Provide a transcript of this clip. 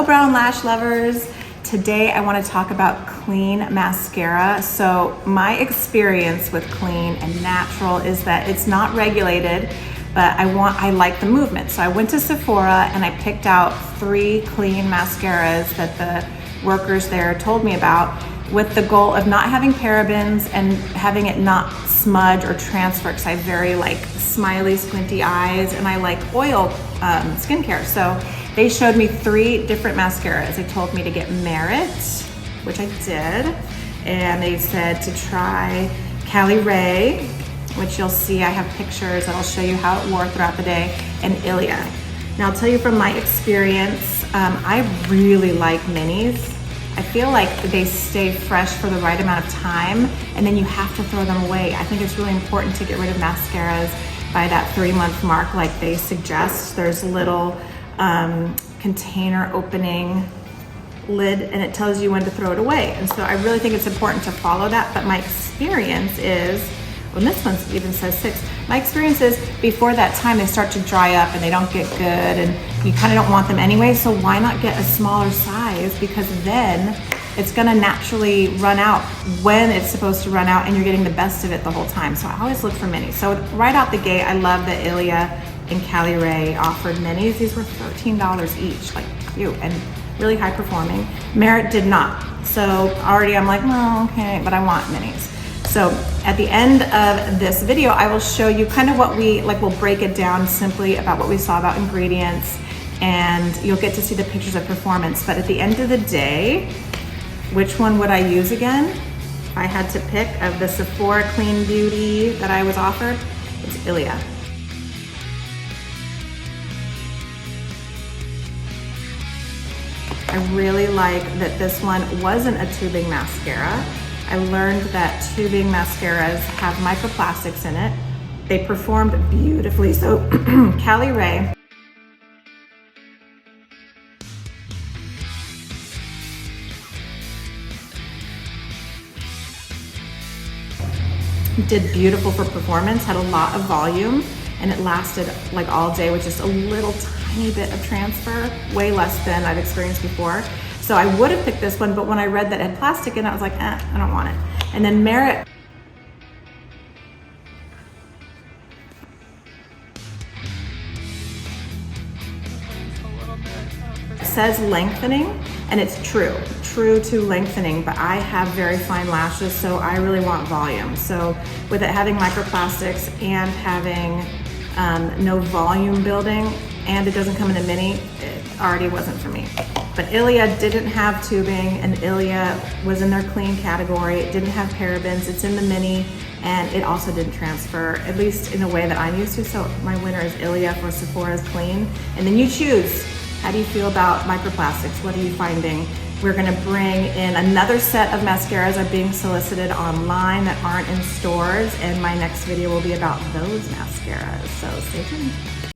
Hello brown lash lovers. Today I want to talk about clean mascara. So my experience with clean and natural is that it's not regulated, but I like the movement. So I went to Sephora and I picked out 3 clean mascaras that the workers there told me about, with the goal of not having parabens and having it not smudge or transfer, because I have very smiley, squinty eyes and I like oil skincare. So they showed me 3 different mascaras. They told me to get Merit, which I did, and they said to try Caliray, which you'll see I have pictures that I'll show you how it wore throughout the day, and Ilias. Now I'll tell you from my experience, I really like minis. I feel like they stay fresh for the right amount of time, and then you have to throw them away. I think it's really important to get rid of mascaras by that 3-month mark like they suggest. There's little container opening lid and it tells you when to throw it away. And so I really think it's important to follow that. But my experience is, well, this one even says 6. My experience is before that time they start to dry up and they don't get good and you kind of don't want them anyway. So why not get a smaller size? Because then it's gonna naturally run out when it's supposed to run out and you're getting the best of it the whole time. So I always look for minis. So right out the gate, I love that Ilias and Caliray offered minis. These were $13 each, cute and really high performing. Merit did not. So already I'm like, oh, okay, but I want minis. So at the end of this video, I will show you kind of what we'll break it down simply about what we saw about ingredients, and you'll get to see the pictures of performance. But at the end of the day, which one would I use again? If I had to pick of the Sephora Clean Beauty that I was offered, it's Ilias. I really like that this one wasn't a tubing mascara. I learned that tubing mascaras have microplastics in it. They performed beautifully. So Caliray did beautiful for performance, had a lot of volume, and it lasted all day with just a little tiny bit of transfer, way less than I've experienced before. So I would have picked this one, but when I read that it had plastic in it, I was like, I don't want it. And then Merit says lengthening, and it's true to lengthening, but I have very fine lashes, so I really want volume. So with it having microplastics and having no volume building, and it doesn't come in a mini, it already wasn't for me. But Ilias didn't have tubing, and Ilias was in their clean category. It didn't have parabens, it's in the mini, and it also didn't transfer, at least in a way that I'm used to. So my winner is Ilias for Sephora's clean. And then you choose, how do you feel about microplastics? What are you finding? We're gonna bring in another set of mascaras that are being solicited online that aren't in stores, and my next video will be about those mascaras, so stay tuned.